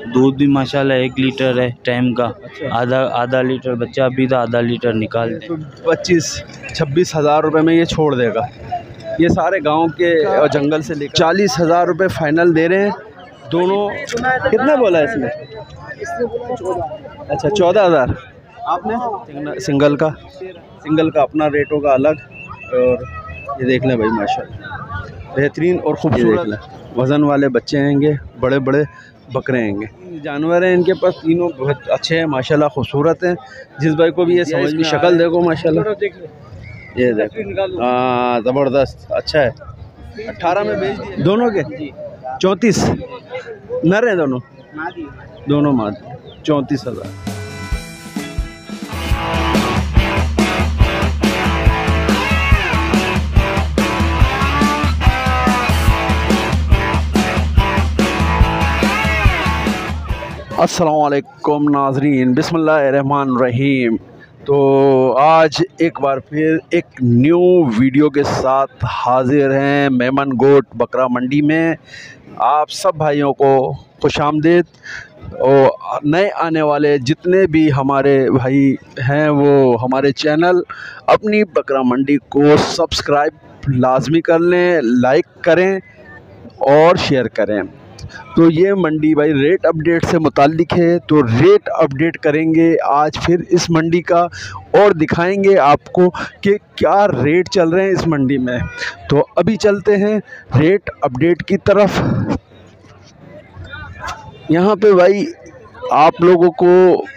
दूध भी माशाल्लाह 1 लीटर है टाइम का। अच्छा। आधा लीटर बच्चा अभी तो आधा लीटर निकाल दे। 25-26 हज़ार रुपये में ये छोड़ देगा। ये सारे गांव के और जंगल से लेकर 40 हज़ार रुपये फाइनल दे रहे हैं दोनों। कितना बोला है इसमें? अच्छा 14,000 आपने। सिंगल का अपना रेट होगा अलग। और ये देख लें भाई माशाल्लाह बेहतरीन और खूबसूरत वज़न वाले बच्चे हैंगे, बड़े बड़े बकरे हैंगे, जानवर हैं इनके पास। तीनों बहुत अच्छे हैं माशाल्लाह, खूबसूरत हैं। जिस भाई को भी ये समझ में शक्ल देखो माशाल्लाह, ये देखो हाँ ज़बरदस्त अच्छा है। 18 में बेच दिए दोनों के। 34 नर हैं दोनों मादी। 34,000। अस्सलामुअलैकुम नाज़रीन, बिस्मिल्लाहिर्रहमानिर्रहीम। तो आज एक बार फिर एक न्यू वीडियो के साथ हाजिर हैं मेमन गोट बकरा मंडी में। आप सब भाइयों को खुशामदीद। और नए आने वाले जितने भी हमारे भाई हैं वो हमारे चैनल अपनी बकरा मंडी को सब्सक्राइब लाजमी कर लें, लाइक करें और शेयर करें। तो ये मंडी भाई रेट अपडेट से मुताल्लिक है, तो रेट अपडेट करेंगे आज फिर इस मंडी का और दिखाएंगे आपको कि क्या रेट चल रहे हैं इस मंडी में। तो अभी चलते हैं रेट अपडेट की तरफ। यहाँ पे भाई आप लोगों को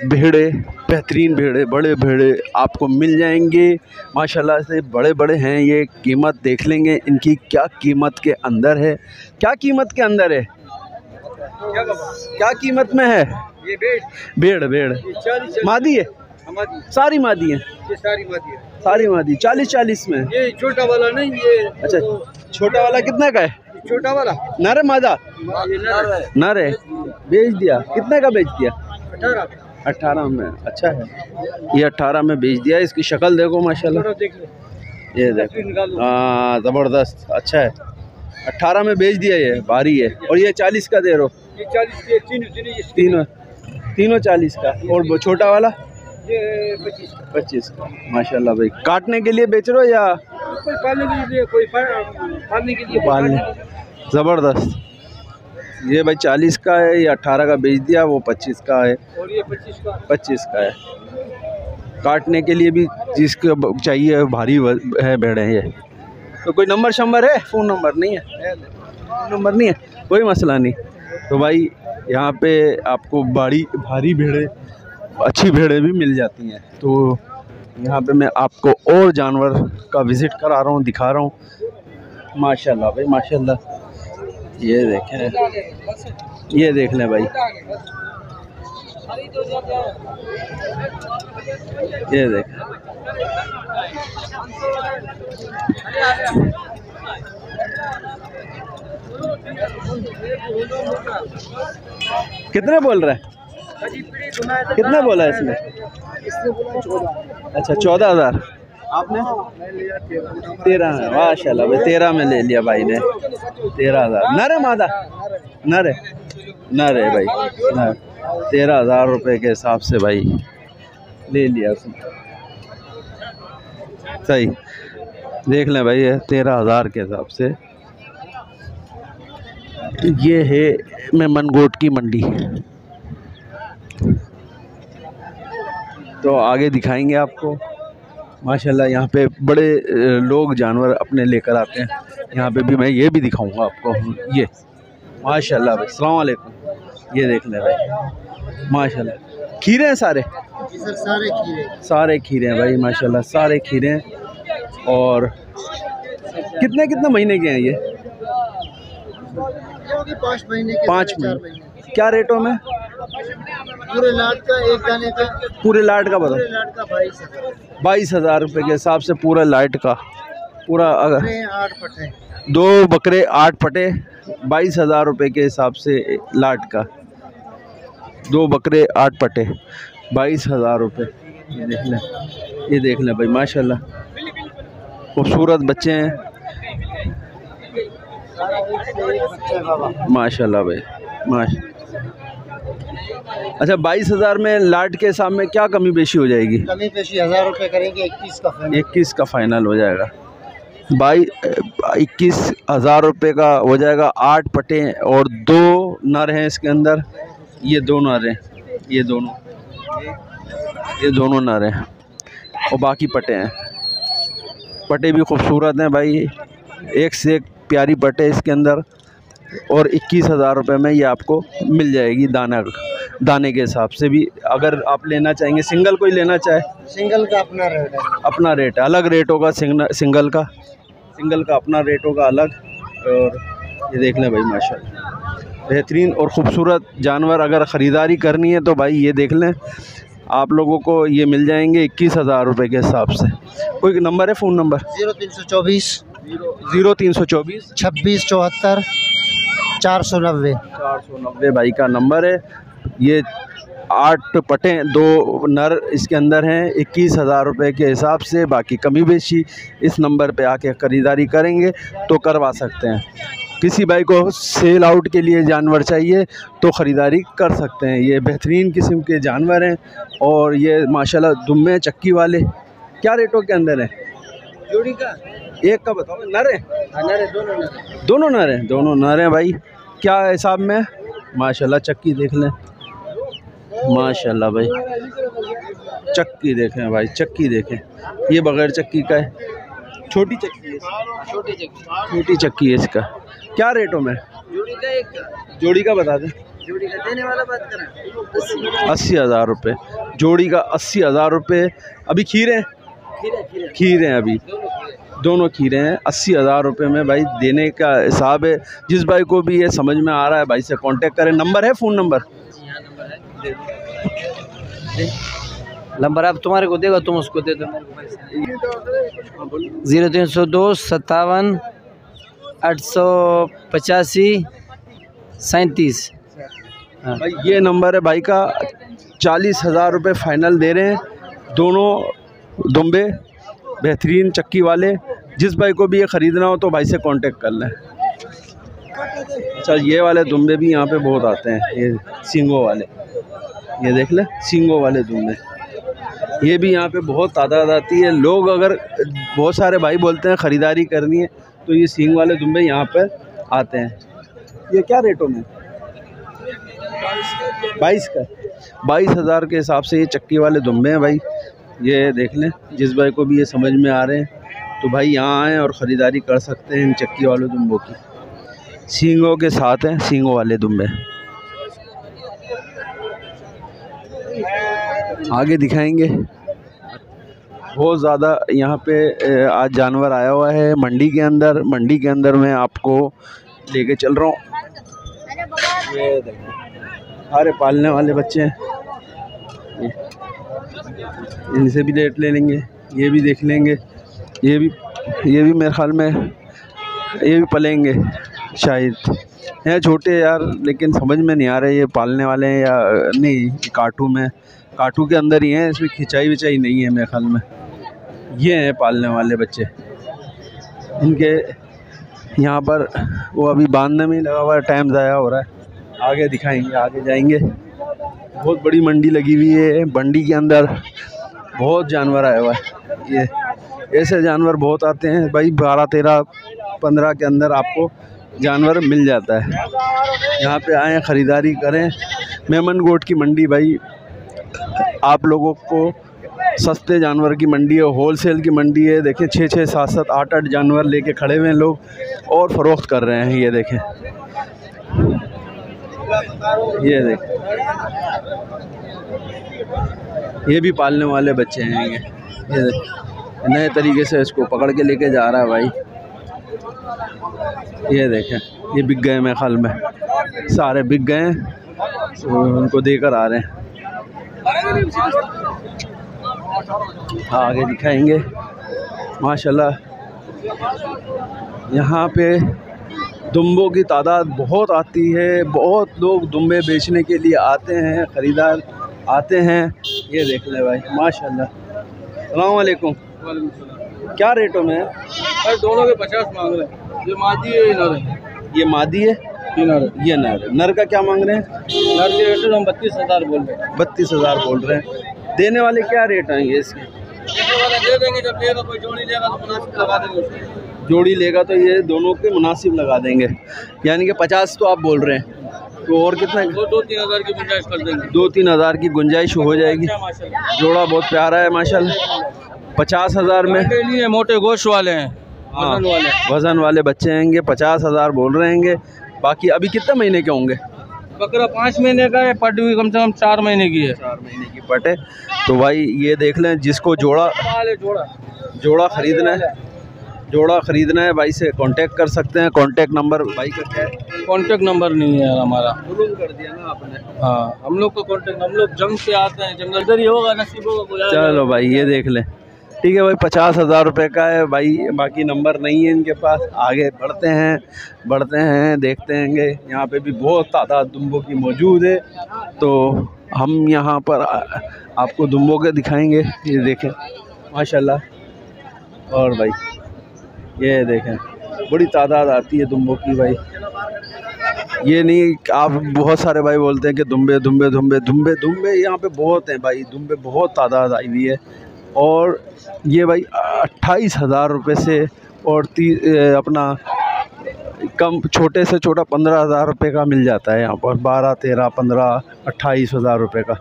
भेड़े, बेहतरीन भेड़े, बड़े भेड़े आपको मिल जाएंगे माशाल्लाह से। बड़े बड़े हैं ये। कीमत देख लेंगे इनकी क्या कीमत के अंदर है। क्या कीमत के अंदर है, क्या कीमत में है ये भेड़? मादी है, सारी मादी है, सारी मादी। 40 में। ये छोटा वाला नहीं, ये अच्छा छोटा वाला कितने का है? छोटा वाला नर है मादा? नर है। बेच दिया, कितने का बेच दिया? 18 में। अच्छा है, ये 18 में बेच दिया। इसकी शक्ल देखो माशाल्लाह, ये देखो हाँ ज़बरदस्त अच्छा है। 18 में बेच दिया, ये भारी है। और ये 40 का दे रहे हो? 40 का। और छोटा वाला ये 25 का। माशाल्लाह भाई काटने के लिए बेच रहे हो या कोई पालने के लिए? कोई पालने के लिए पालने। ज़बरदस्त। ये भाई 40 का है, ये 18 का बेच दिया, वो 25 का है। और ये 25 का है। काटने के लिए भी जिसको चाहिए भारी है भेड़ें ये। तो कोई नंबर शंबर है? फ़ोन नंबर नहीं है? नंबर नहीं है, कोई मसला नहीं। तो भाई यहाँ पे आपको भारी भेड़ें, अच्छी भेड़ें भी मिल जाती हैं। तो यहाँ पे मैं आपको और जानवर का विज़िट करा रहा हूँ, दिखा रहा हूँ माशाल्लाह भाई माशाल्लाह। ये देखें, ये देख लें भाई, ये देखें कितने बोल रहे हैं? कितने बोला है इसमें? अच्छा 14,000 आपने। 13 में माशाल्लाह भाई, 13 में ले लिया भाई ने। 13,000 नर है मादा? नर है भाई नर। 13,000 रुपये के हिसाब से भाई ले लिया उसने। सही देख लें भाई, ये 13,000 के हिसाब से। ये है मेमन गोट की मंडी। तो आगे दिखाएंगे आपको माशाल्लाह। यहाँ पे बड़े लोग जानवर अपने लेकर आते हैं। यहाँ पे भी मैं ये भी दिखाऊंगा आपको। ये माशाल्लाह भाई अस्सलाम वालेकुम। ये देख लें भाई माशाल्लाह। खीरे हैं सारे? सारे खीरे हैं भाई माशाल्लाह, सारे खीरे हैं। और कितने महीने के हैं ये? 5 महीने। क्या रेटों में? पूरे लाट का, एक दाने का। पूरे लाट का बताओ। 22,000 रुपये के हिसाब से पूरा लाइट का पूरा। अगर 8 पटे, 2 बकरे 8 पटे 22,000 रुपये के हिसाब से लाट का। 2 बकरे 8 पटे 22,000 रुपये। ये देख लें भाई माशाल्लाह, खूबसूरत बच्चे हैं माशाल्लाह भाई अच्छा, 22,000 में लाट के हिसाब में क्या कमी पेशी हो जाएगी? कमी पेशी 1000 रुपये करेंगे, 21 का फाइनल। 21 का फाइनल हो जाएगा। 21,000 रुपये का हो जाएगा। 8 पटे और 2 नर हैं इसके अंदर। ये 2 नर हैं, ये दोनों नर हैं और बाकी पटे हैं। पटे भी खूबसूरत हैं भाई, एक से एक प्यारी पटे इसके अंदर। और 21,000 रुपये में ये आपको मिल जाएगी दाने के हिसाब से भी। अगर आप लेना चाहेंगे, सिंगल कोई लेना चाहे, सिंगल का अपना रेट है। अपना रेट है, अलग रेट होगा। सिंगल का अपना रेट होगा अलग। और ये देख लें भाई, माशाल्लाह बेहतरीन और ख़ूबसूरत जानवर। अगर ख़रीदारी करनी है तो भाई ये देख लें, आप लोगों को ये मिल जाएंगे 21,000 रुपये के हिसाब से। कोई नंबर है, फ़ोन नंबर? 0324 0324 26 74 490 भाई का नंबर है। ये 8 पटे 2 नर इसके अंदर हैं। 21,000 रुपये के हिसाब से, बाकी कमी बेशी इस नंबर पे आके ख़रीदारी करेंगे तो करवा सकते हैं। किसी भाई को सेल आउट के लिए जानवर चाहिए तो ख़रीदारी कर सकते हैं। ये बेहतरीन किस्म के जानवर हैं। और ये माशाल्लाह दुम्बे चक्की वाले क्या रेटों के अंदर हैं? जोड़ी का एक का बताओ। नर है? नर है, दोनों नर हैं, दोनों नर हैं भाई। क्या हिसाब में? माशाल्लाह चक्की देख लें, माशाल्लाह भाई चक्की देखें भाई, चक्की देखें। ये बगैर चक्की का है, छोटी चक्की है, छोटी चक्की है इसका। क्या रेटों में? जोड़ी का बता दें। जोड़ी का देने वाला बात करें 80,000 रुपये जोड़ी का। 80,000 रुपये। अभी खीरे हैं अभी दोनों खीरे हैं। 80,000 रुपये में भाई देने का हिसाब है। जिस भाई को भी ये समझ में आ रहा है भाई से कांटेक्ट करें। नंबर है, फ़ोन नंबर? नंबर आप तुम्हारे को देगा, तुम उसको दे दो। 0302 57 885 37। भाई ये नंबर है भाई का। 40,000 रुपये फ़ाइनल दे रहे हैं। दोनों दुम्बे बेहतरीन चक्की वाले। जिस भाई को भी ये ख़रीदना हो तो भाई से कांटेक्ट कर लें। अच्छा, ये वाले दुम्बे भी यहाँ पे बहुत आते हैं, ये सींगों वाले। ये देख लें, सींगों वाले दुम्बे, ये भी यहाँ पे बहुत तादाद आती है। लोग अगर बहुत सारे भाई बोलते हैं ख़रीदारी करनी है तो ये सींग वाले दुम्बे यहाँ पर आते हैं। ये क्या रेटों में? 22 का। 22,000 के हिसाब से ये चक्की वाले दुम्बे हैं भाई। ये देख लें, जिस भाई को भी ये समझ में आ रहे हैं तो भाई यहाँ आएँ और ख़रीदारी कर सकते हैं इन चक्की वाले दुम्बों की। सींगों के साथ हैं सींगों वाले दुम्बे। आगे दिखाएंगे। बहुत ज़्यादा यहाँ पे आज जानवर आया हुआ है मंडी के अंदर। मंडी के अंदर मैं आपको लेके चल रहा हूँ। ये देखो, सारे पालने वाले बच्चे हैं। इनसे भी रेट ले लेंगे, ये भी देख लेंगे। ये भी मेरे ख्याल में ये भी पलेंगे शायद। हैं छोटे यार, लेकिन समझ में नहीं आ रहे ये पालने वाले हैं या नहीं। काटू के अंदर ही हैं, इसमें खिंचाई विचाई नहीं है मेरे ख्याल में। ये हैं पालने वाले बच्चे। इनके यहाँ पर वो अभी बांधने में ही लगा हुआ है, टाइम ज़ाया हो रहा है। आगे दिखाएंगे, आगे जाएंगे। बहुत बड़ी मंडी लगी हुई है। मंडी के अंदर बहुत जानवर आया हुआ है। ये ऐसे जानवर बहुत आते हैं भाई। 12, 13, 15 के अंदर आपको जानवर मिल जाता है। यहाँ पे आएँ, ख़रीदारी करें। मेमन गोट की मंडी भाई आप लोगों को सस्ते जानवर की मंडी है, होलसेल की मंडी है। देखें 6-6, 7-7, 8-8 जानवर लेके खड़े हुए हैं लोग और फ़रोख्त कर रहे हैं। ये देखें, ये देखें, ये भी पालने वाले बच्चे हैं। ये नए तरीके से इसको पकड़ के लेके जा रहा है भाई। ये देखें, ये बिक गए मेरे ख्याल में, सारे बिक गए हैं। उनको देकर आ रहे हैं। आगे दिखाएंगे। माशाल्लाह यहाँ पे दुम्बों की तादाद बहुत आती है। बहुत लोग दुम्बे बेचने के लिए आते हैं, ख़रीदार आते हैं। ये देख ले भाई, माशाल्लाह। अस्सलाम वालेकुम। क्या रेटों में है? दोनों के 50 मांग रहे हैं। ये मादी है, ये मादी है। ये नर का क्या मांग रहे हैं? नर के रेट हम 32,000 बोल रहे हैं। 32,000 बोल रहे हैं। देने वाले क्या रेट आएंगे इसके? दे देंगे, जब लेगा कोई जोड़ी लेगा तो मुनासिब लगा देंगे। जोड़ी लेगा तो ये दोनों के मुनासिब लगा देंगे, यानी कि 50 तो आप बोल रहे हैं, तो और कितना? 2-3 हज़ार की गुंजाइश कर देंगे। 2-3 हज़ार की गुंजाइश हो जाएगी। जोड़ा बहुत प्यारा है माशाल्लाह। 50,000 में नहीं है, मोटे गोश्त वाले हैं, हाँ, वजन वाले। वजन वाले बच्चे होंगे। 50,000 बोल रहे हैं। बाकी अभी कितने महीने के होंगे? बकरा 5 महीने का है, पट भी कम से कम 4 महीने की है। 4 महीने की पट है। तो भाई ये देख लें, जिसको जोड़ा खरीदना है भाई से कांटेक्ट कर सकते हैं। कांटेक्ट नंबर भाई का क्या है? कॉन्टेक्ट नंबर नहीं है हमारा, मालूम कर दिया ना आपने। हाँ, हम लोग का कॉन्टेक्ट, हम लोग जंग से आते हैं, जंगल इधर ही होगा, नसीब होगा। चलो भाई ये देख लें, ठीक है भाई। 50,000 रुपये का है भाई, बाकी नंबर नहीं है इनके पास। आगे बढ़ते हैं देखते हैं। यहाँ पे भी बहुत तादाद दुम्बों की मौजूद है, तो हम यहाँ पर आपको दुम्बों के दिखाएंगे। ये देखें माशाल्लाह। और भाई ये देखें, बड़ी तादाद आती है दुम्बों की भाई। ये नहीं, आप बहुत सारे भाई बोलते हैं कि दुम्बे यहाँ पे बहुत हैं भाई। दुम्बे बहुत तादाद आई हुई है। और ये भाई 28,000 रुपये से और अपना कम छोटे से छोटा 15,000 रुपये का मिल जाता है यहाँ पर। 12, 13, 15, 28,000 रुपये का।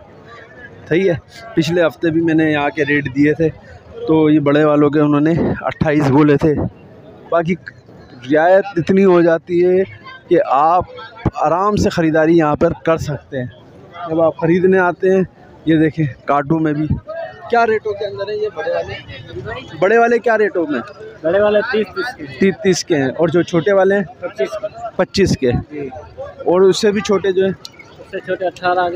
सही है। पिछले हफ्ते भी मैंने यहाँ के रेट दिए थे, तो ये बड़े वालों के उन्होंने 28 बोले थे। बाकी रियायत इतनी हो जाती है कि आप आराम से ख़रीदारी यहाँ पर कर सकते हैं। जब आप ख़रीदने आते हैं, ये देखें काटू में भी क्या रेटों के अंदर है ये बड़े वाले क्या रेटों में? बड़े वाले 30 के हैं, और जो छोटे वाले हैं 25 के, और उससे भी छोटे जो हैं उससे छोटे 18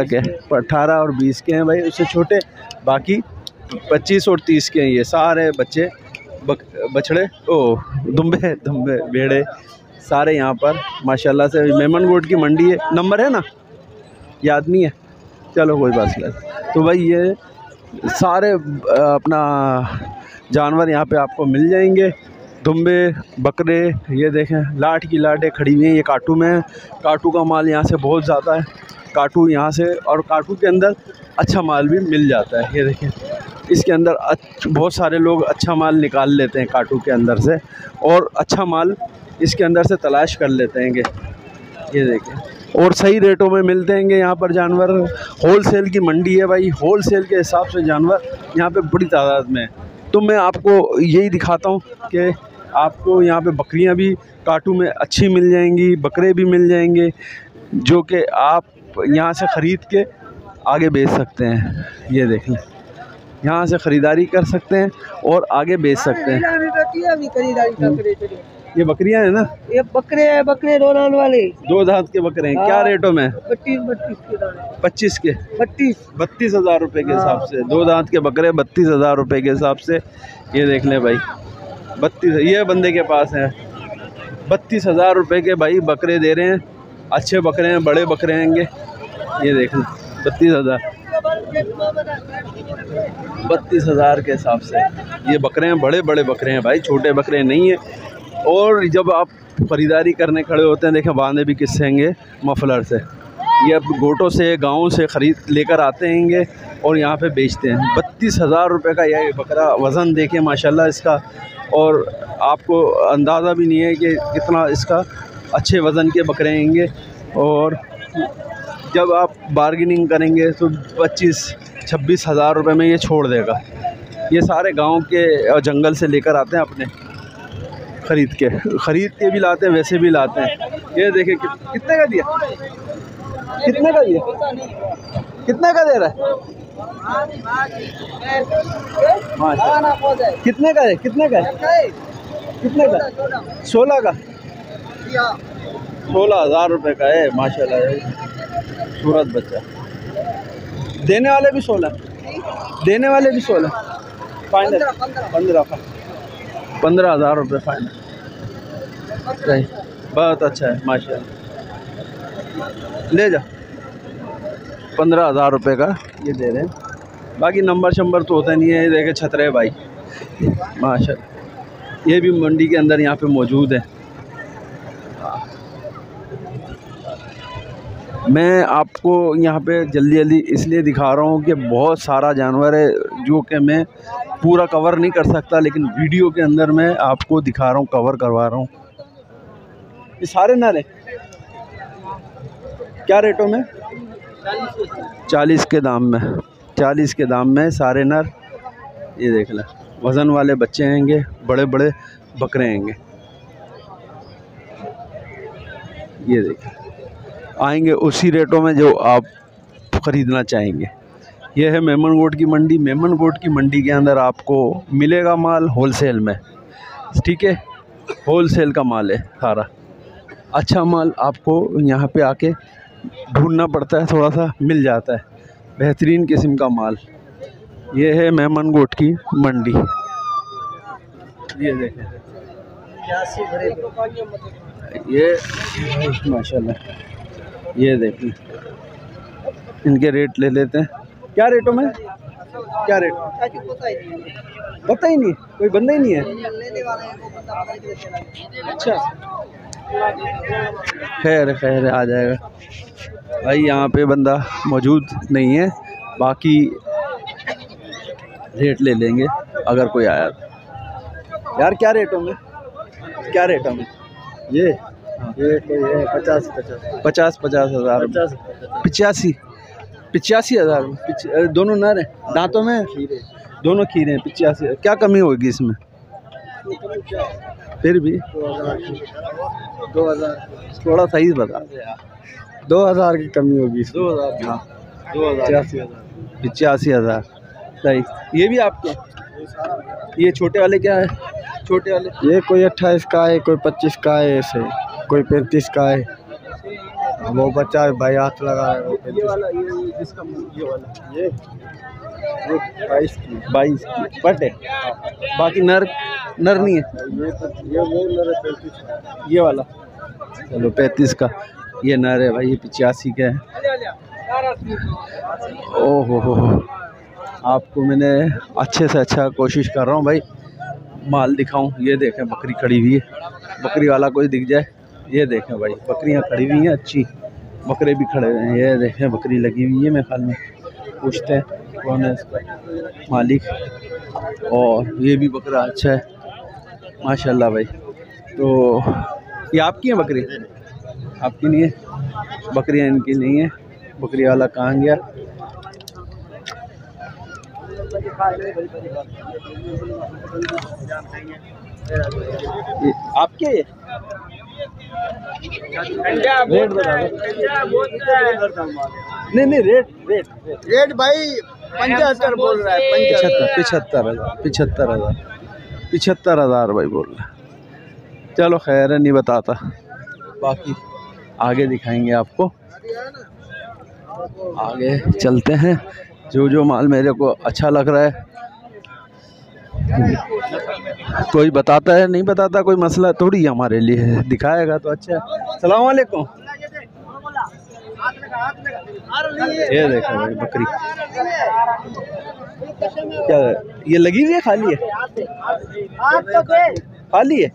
के 18 और 20 के हैं भाई, उससे छोटे। बाकी 25 और 30 के हैं। ये सारे बच्चे बछड़े दुम्बे भेड़े सारे यहाँ पर माशाल्लाह से। मेमनगोट की मंडी है। नंबर है ना, याद नहीं है, चलो कोई बात नहीं। तो भाई ये सारे अपना जानवर यहाँ पे आपको मिल जाएंगे। दुम्बे बकरे, ये देखें लाट की लाटें खड़ी हुई हैं। ये काटू में है। काटू का माल यहाँ से बहुत ज़्यादा है। काटू यहाँ से, और काटू के अंदर अच्छा माल भी मिल जाता है। ये देखें, इसके अंदर बहुत सारे लोग अच्छा माल निकाल लेते हैं काटू के अंदर से, और अच्छा माल इसके अंदर से तलाश कर लेते हैं। ये देखें, और सही रेटों में मिलते हैं यहाँ पर जानवर। होलसेल की मंडी है भाई, होलसेल के हिसाब से जानवर यहाँ पे बड़ी तादाद में है। तो मैं आपको यही दिखाता हूँ कि आपको यहाँ पे बकरियाँ भी काटू में अच्छी मिल जाएंगी, बकरे भी मिल जाएंगे, जो कि आप यहाँ से ख़रीद के आगे बेच सकते हैं। ये देख लें, यहाँ से ख़रीदारी कर सकते हैं और आगे बेच सकते हैं। ये बकरियां हैं ना, ये बकरे 2 दांत वाले, 2 दांत के बकरे हैं। क्या रेटों में? 25 के 32,000 रुपये के हिसाब से। 2 दांत के बकरे 32,000 रुपये के हिसाब से। ये देख लें भाई, 32, ये बंदे के पास है 32,000 रुपये के भाई बकरे दे रहे हैं। अच्छे बकरे हैं, बड़े बकरे हैंगे। ये देख लें 32,000 के हिसाब से ये बकरे हैं। बड़े बड़े बकरे हैं भाई, छोटे बकरे नहीं हैं। और जब आप ख़रीदारी करने खड़े होते हैं, देखें बांधे भी किससे हैंगे? मफलर से। ये अब गोटों से, गाँव से ख़रीद लेकर आते हैंगे और यहाँ पे बेचते हैं। 32,000 रुपये का यह बकरा। वज़न देखें माशाल्लाह इसका, और आपको अंदाज़ा भी नहीं है कि कितना इसका अच्छे वज़न के बकरे हैंगे। और जब आप बार्गेनिंग करेंगे तो 25-26,000 रुपये में ये छोड़ देगा। ये सारे गांव के और जंगल से लेकर आते हैं अपने, ख़रीद के भी लाते हैं, वैसे भी लाते हैं। ये देखिए कितने का दिया, कितने का दिया, कितने का दे रहा है? कितने का है? कितने का है? कितने का? 16 का। 16,000 रुपये का है माशाल्लाह। सूरत बच्चा। देने वाले भी 16, देने वाले भी 16। फाइनल 15,000 रुपये फाइनल। सही, बहुत अच्छा है माशाल्लाह। ले जा, 15,000 रुपये का ये दे रहे हैं। बाकी नंबर शंबर तो होता नहीं है। ये देखे छतरे भाई माशाल्लाह, ये भी मंडी के अंदर यहाँ पे मौजूद है। मैं आपको यहाँ पे जल्दी जल्दी इसलिए दिखा रहा हूँ कि बहुत सारा जानवर है जो कि मैं पूरा कवर नहीं कर सकता, लेकिन वीडियो के अंदर मैं आपको दिखा रहा हूँ, कवर करवा रहा हूँ। ये सारे नर हैं, क्या रेटों में? 40 के दाम में, 40 के दाम में सारे नर। ये देख लें, वज़न वाले बच्चे हैंगे, बड़े बड़े बकरे हैंगे। ये देखिए, आएंगे उसी रेटों में जो आप ख़रीदना चाहेंगे। यह है मेमनगोट की मंडी। मेमनगोट की मंडी के अंदर आपको मिलेगा माल होलसेल में, ठीक है, होलसेल का माल है सारा। अच्छा माल आपको यहाँ पे आके ढूंढना पड़ता है, थोड़ा सा मिल जाता है, बेहतरीन किस्म का माल। ये है मेमनगोट की मंडी। ये देखें, ये माशाल्लाह, ये देखें, इनके रेट ले लेते हैं। क्या रेटों में? क्या रेट पता ही नहीं, कोई बंदा ही नहीं है। अच्छा, खैर खैर आ जाएगा भाई, यहाँ पे बंदा मौजूद नहीं है, बाकी रेट ले लेंगे अगर कोई आया तो। यार क्या रेटों में, क्या रेटों में? ये कोई है 50 हज़ार, 85 हज़ार। दोनों नर हैं, दांतों में दोनों खीरे हैं। 85, क्या कमी होगी इसमें? फिर भी 2000, थोड़ा सही बता। 2000 की कमी होगी। 2000, हाँ 85 हज़ार सही। ये भी आपके? ये छोटे वाले क्या है? छोटे वाले ये कोई 28 का है, कोई 25 का है, ऐसे कोई 35 का है। वो बच्चा भाई हाथ लगा रहा है। ये वाला, ये जिसका ये वाला, ये 22 की बट है, बाकी नर नहीं है। ये वो नर है 35। ये वाला चलो 35 का ये नर है भाई, ये 85 का है। ओहो हो, आपको मैंने अच्छे से अच्छा कोशिश कर रहा हूँ भाई, माल दिखाऊं। ये देखें, बकरी खड़ी हुई है, बकरी वाला कोई दिख जाए। ये देखें भाई, बकरियां खड़ी हुई हैं अच्छी, बकरे भी खड़े हुए हैं। ये देखें, बकरी लगी हुई है। मेरे ख्याल में पूछते हैं कौन है इसका मालिक। और ये भी बकरा अच्छा है माशाल्लाह भाई। तो ये आपकी है बकरी? आपकी नहीं है, बकरियां इनकी नहीं है। बकरी वाला कहाँ गया? आपके रेट बता दो। नहीं रेट भाई 75 बोल रहा है। 75 हज़ार भाई बोल रहा है। चलो खैर है, नहीं बताता, बाकी आगे दिखाएंगे आपको। आगे चलते हैं, जो माल मेरे को अच्छा लग रहा है, कोई बताता है नहीं बताता कोई मसला थोड़ी हमारे लिए है, दिखाएगा तो अच्छा है। सलाम वालेकुम। ये देखो भाई बकरी, क्या ये लगी हुई है? खाली है? खाली है,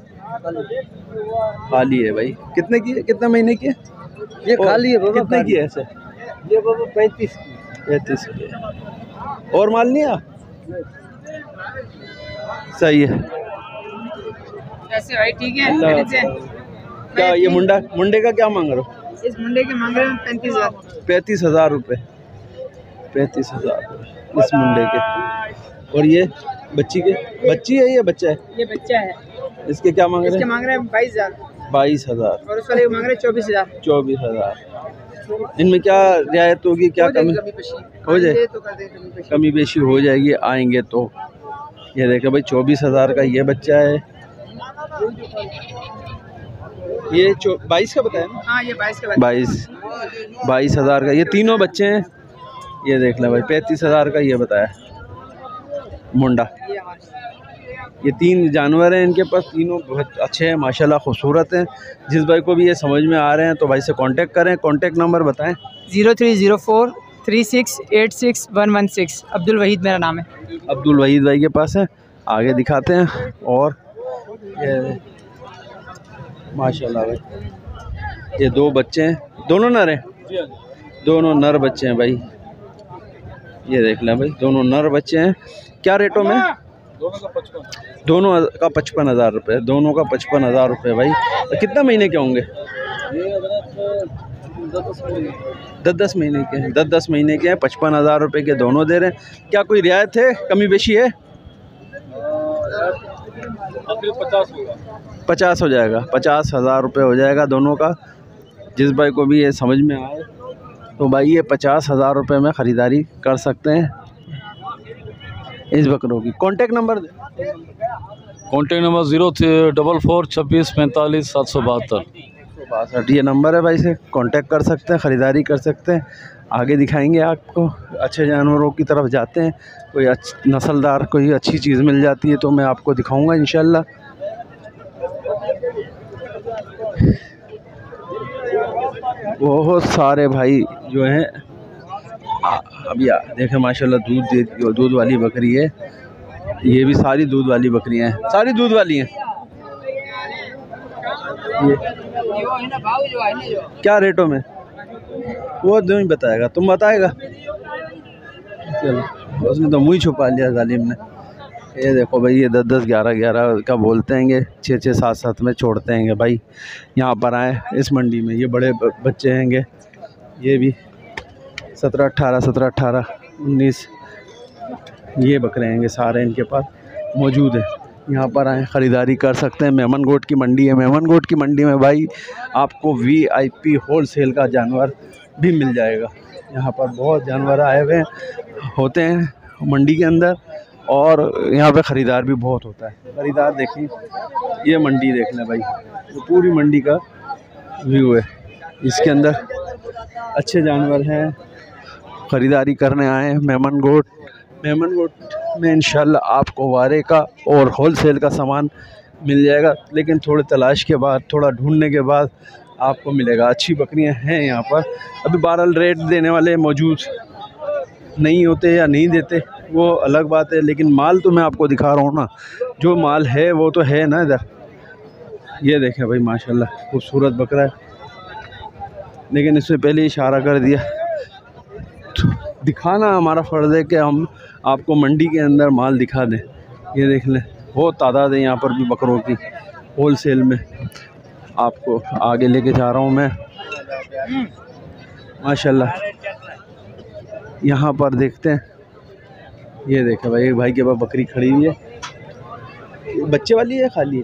खाली है भाई। कितने की है? कितने महीने की है ये? खाली है बाबा। कितने की है ऐसे? ये बाबा 35 की है। और माल नहीं है? सही है। कैसे भाई? ठीक है। क्या ये मुंडे का क्या मांग रहे हो? इस मुंडे के मांग रहे हैं 35,000। 35,000 रुपये। 35,000 इस मुंडे के। और ये बच्ची के? बच्ची है, ये बच्चा है? ये बच्चा है। इसके क्या मांग रहे हैं? इसके मांग रहे हैं 22,000। 22,000। और उस वाले मांग रहे हैं 24,000। 24,000। इनमें क्या रियायत होगी? क्या कमी हो जाए? कमी बेशी हो जाएगी, आएंगे तो। ये देखे भाई, 24,000 का ये बच्चा है। ये 22 का बताया ना? हाँ, ये 22 का। 22,000 का ये तीनों बच्चे हैं। ये देख ले भाई, 35,000 का ये बताया मुंडा। ये 3 जानवर हैं इनके पास, तीनों बहुत अच्छे हैं माशाल्लाह, खूबसूरत हैं। जिस भाई को भी ये समझ में आ रहे हैं तो भाई से कांटेक्ट करें। कांटेक्ट नंबर बताएं। 0304 3686 अब्दुल वहीद मेरा नाम है। अब्दुल वहीद भाई के पास है। आगे दिखाते हैं। और ये माशाल्लाह भाई, ये 2 बच्चे हैं, दोनों नर हैं। दोनों नर बच्चे हैं भाई, ये देख लें भाई, दोनों नर बच्चे हैं। क्या रेटों में? दोनों का 55,000 रुपये, दोनों का 55,000 रुपये भाई। तो कितना महीने के होंगे? 10-10 महीने के, 10-10 महीने के हैं। 55,000 रुपये के दोनों दे रहे हैं। क्या कोई रियायत है, कमी बेशी है? 50 हो जाएगा, 50,000 रुपये हो जाएगा दोनों का। जिस भाई को भी ये समझ में आए तो भाई ये 50,000 रुपये में ख़रीदारी कर सकते हैं इस बकरों की। कॉन्टेक्ट नंबर दे। कॉन्टेक्ट नंबर 03445 ये नंबर है भाई, से कांटेक्ट कर सकते हैं, ख़रीदारी कर सकते हैं। आगे दिखाएंगे आपको, अच्छे जानवरों की तरफ जाते हैं। कोई नस्लदार कोई अच्छी चीज़ मिल जाती है तो मैं आपको दिखाऊंगा इंशाल्लाह। बहुत सारे भाई जो हैं अभी देखें माशाल्लाह दूध वाली बकरी है। ये भी सारी दूध वाली बकरियां हैं, सारी दूध वाली हैं। ये क्या रेटों में? वो नहीं बताएगा, तुम बताएगा। चलो, उसने तो मुँह छुपा लिया जालिम ने। ये देखो भाई, ये 10-10, 11-11 का बोलते हैं, 6-6, 7-7 में छोड़ते हैं भाई। यहाँ पर आए इस मंडी में, ये बड़े बच्चे हैं, ये भी 17-18, 17-18, 19 ये बकरे हैं, सारे इनके पास मौजूद है। यहाँ पर आए, ख़रीदारी कर सकते हैं। मेमन गोट की मंडी है। मेमन गोट की मंडी में भाई आपको VIP होलसेल का जानवर भी मिल जाएगा। यहाँ पर बहुत जानवर आए हुए होते हैं मंडी के अंदर, और यहाँ पे ख़रीदार भी बहुत होता है। ख़रीदार देखिए, ये मंडी देख लें भाई, तो पूरी मंडी का व्यू है। इसके अंदर अच्छे जानवर हैं, ख़रीदारी करने आए हैं। मेमन गोट में इंशाल्लाह आपको वारे का और होलसेल का सामान मिल जाएगा, लेकिन थोड़े तलाश के बाद, थोड़ा ढूंढने के बाद आपको मिलेगा। अच्छी बकरियां हैं यहाँ पर। अभी बहरहाल रेट देने वाले मौजूद नहीं होते या नहीं देते, वो अलग बात है, लेकिन माल तो मैं आपको दिखा रहा हूँ ना। जो माल है वो तो है ना इधर। ये देखें भाई माशाल्लाह खूबसूरत बकरा है, लेकिन इससे पहले इशारा कर दिया। दिखाना हमारा फ़र्ज़ है कि हम आपको मंडी के अंदर माल दिखा दें। ये देख लें, बहुत तादाद है यहाँ पर भी बकरों की। होलसेल में आपको आगे लेके जा रहा हूँ मैं माशाल्लाह। यहाँ पर देखते हैं, ये देखें भाई, एक भाई के पास बकरी खड़ी हुई है। बच्चे वाली है, खाली है?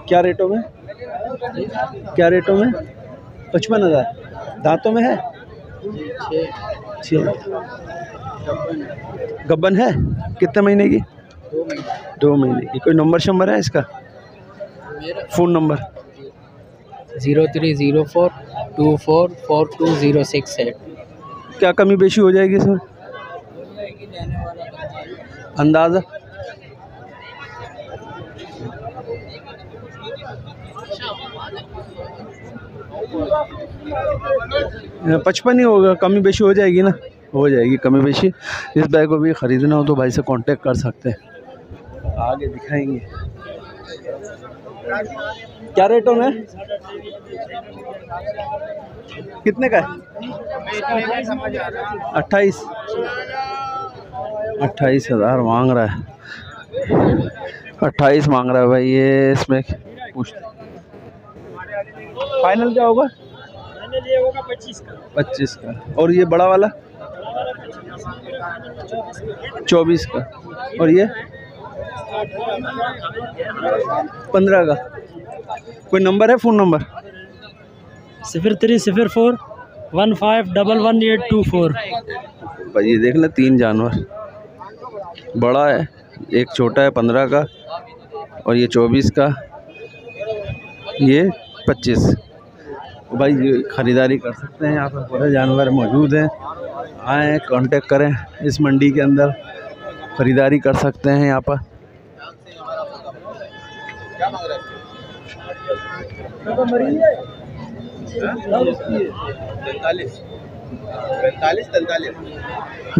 क्या रेटों में? 55,000। दांतों में है? 6 गब्बन है? कितने महीने की? 2 महीने की। कोई नंबर शंबर है इसका? फ़ोन नंबर 0304244206 क्या कमी बेशी हो जाएगी इसमें अंदाज़ा? या 55 ही होगा, कमी बेशी हो जाएगी ना? हो जाएगी कमी बेशी। इस बैग को भी ख़रीदना हो तो भाई से कांटेक्ट कर सकते हैं, आगे दिखाएंगे। क्या रेटों में? कितने का है? 28,000 मांग रहा है। 28 मांग रहा है भाई। ये इसमें पूछ, फाइनल क्या होगा? 25 का। और ये बड़ा वाला 24 का। और ये 15 का। कोई नंबर है, फ़ोन नंबर? 030415111824। भाई ये देख ले, 3 जानवर, बड़ा है, एक छोटा है 15 का, और ये 24 का, ये 25। भाई ये ख़रीदारी कर सकते हैं। यहाँ पर पूरे जानवर मौजूद हैं, आएँ कांटेक्ट करें। इस मंडी के अंदर ख़रीदारी कर सकते हैं। यहाँ पर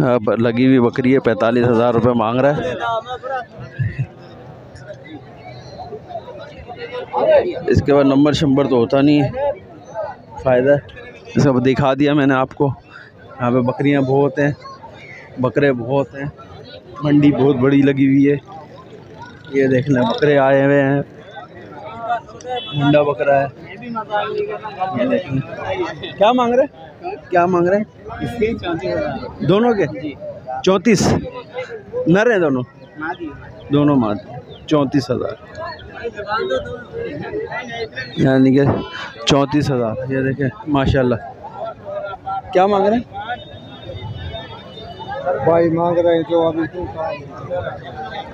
अब लगी हुई बकरी है, 45,000 रुपये मांग रहा है। इसके बाद नंबर शंबर तो होता नहीं है, फ़ायदा सब दिखा दिया मैंने आपको। यहाँ पे बकरियाँ बहुत हैं, बकरे बहुत हैं, मंडी बहुत बड़ी लगी हुई है। ये देख लें बकरे आए हुए हैं, मुंडा बकरा है। ये देख लें। क्या मांग रहे, क्या मांग रहे हैं? दोनों के 34 नर हैं, दोनों माद 34,000 यानी कि 34,000। ये देखें माशाल्लाह। क्या मांग रहे हैं भाई? मांग रहे हैं जो अभी तो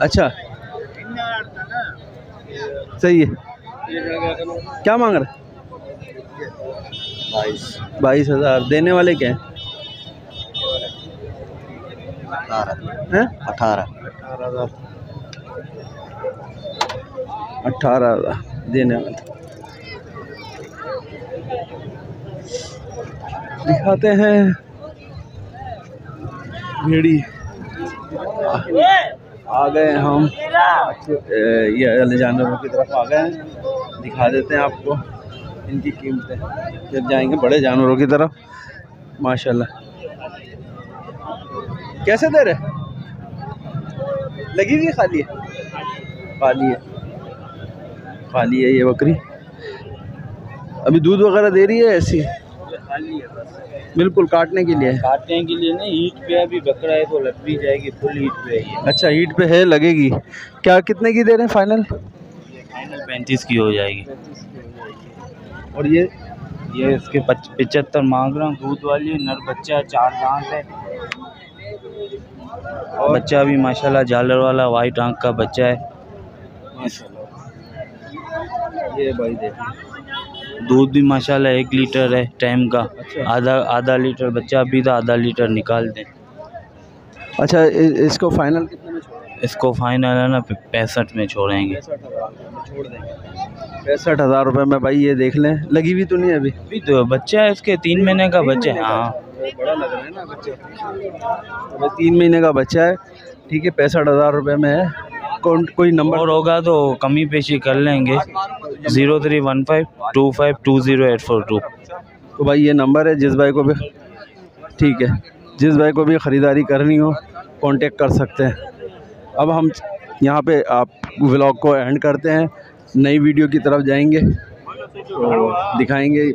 अच्छा सही है। क्या मांग रहे? 22,000। देने वाले क्या हैं? 18,000 देने वाले। दिखाते हैं भेड़ी। आ गए हम ये वाले जानवरों की तरफ आ गए हैं। दिखा देते हैं आपको इनकी कीमतें, फिर जाएंगे बड़े जानवरों की तरफ। माशाल्लाह। कैसे दे रहे? लगी हुई है? खाली है? खाली है, खाली है ये बकरी। अभी दूध वगैरह दे रही है? ऐसी खाली है बस, बिल्कुल काटने के लिए है। काटने के लिए नहीं, हीट पे अभी बकरा है तो लग भी जाएगी, फुल हीट पे है ये। अच्छा हीट पे है, लगेगी। क्या कितने की दे रहे हैं फाइनल? फाइनल 35 की हो जाएगी। और ये इसके 75 मांग रहा हूँ। दूध वाली है, नर बच्चा है, 4 दांत है। और बच्चा भी माशाल्लाह झालर वाला वाइट आंख का बच्चा है। ये भाई देख, दूध भी माशाल्लाह 1 लीटर है टाइम का। अच्छा। आधा लीटर बच्चा भी था, आधा लीटर निकाल दें। अच्छा इसको फाइनल कितने में छोड़ेंगे? इसको फाइनल है ना 65 में छोड़ेंगे। 65,000 रुपये में भाई। ये देख लें, लगी हुई तो नहीं है अभी? अभी तो बच्चा है इसके 3 महीने का बच्चा है। हाँ बड़ा लग रहा है ना बच्चा। अभी 3 महीने का बच्चा है। ठीक है, 65,000 रुपये में है। कोई नंबर और होगा तो कमी पेशी कर लेंगे। 031525208442। तो भाई ये नंबर है, जिस भाई को भी, ठीक है, जिस भाई को भी ख़रीदारी करनी हो कांटेक्ट कर सकते हैं। अब हम यहाँ पे आप व्लॉग को एंड करते हैं, नई वीडियो की तरफ जाएंगे तो दिखाएंगे,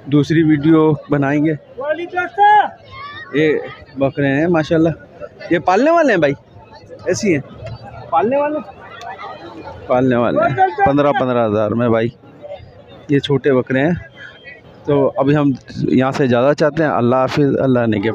दूसरी वीडियो बनाएंगे। ये बकरे हैं माशाल्लाह। ये पालने वाले हैं भाई? ऐसी हैं पालने वाले हैं 15,000 में भाई। ये छोटे बकरे हैं। तो अभी हम यहाँ से ज़्यादा चाहते हैं। अल्लाह हाफिज़, अल्लाह ने के।